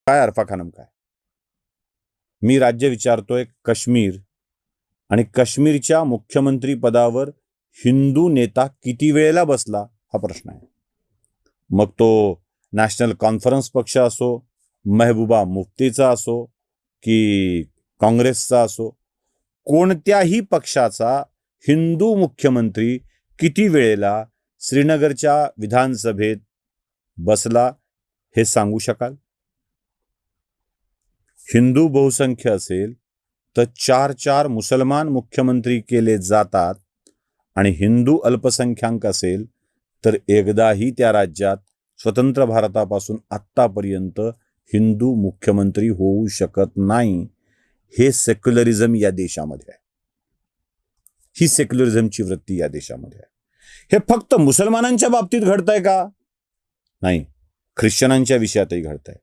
काय अरफाखानम काय? मी राज्य विचारतोय काश्मीर, आणि काश्मीरच्या मुख्यमंत्री पदावर हिंदू नेता किती वेळेला बसला हा प्रश्न आहे. मग तो नॅशनल कॉन्फरन्स पक्ष असो, महबूबा मुफ्तीचा असो की काँग्रेसचा असो, कोणत्याही पक्षाचा हिंदू मुख्यमंत्री किती वेळेला श्रीनगरच्या विधानसभेत बसला हे सांगू शकाल? हिंदू बहुसंख्य असेल तर 4 मुसलमान मुख्यमंत्री केले जातात, आणि हिंदू अल्पसंख्याक असेल तर एकदाही त्या राज्यात स्वतंत्र भारतापासून आत्तापर्यंत हिंदू मुख्यमंत्री होऊ शकत नाही. हे सेक्युलरिझम या देशामध्ये आहे. ही सेक्युलरिझमची वृत्ती या देशामध्ये आहे. हे फक्त मुसलमानांच्या बाबतीत घडतंय का? नाही, ख्रिश्चनांच्या विषयातही घडतंय.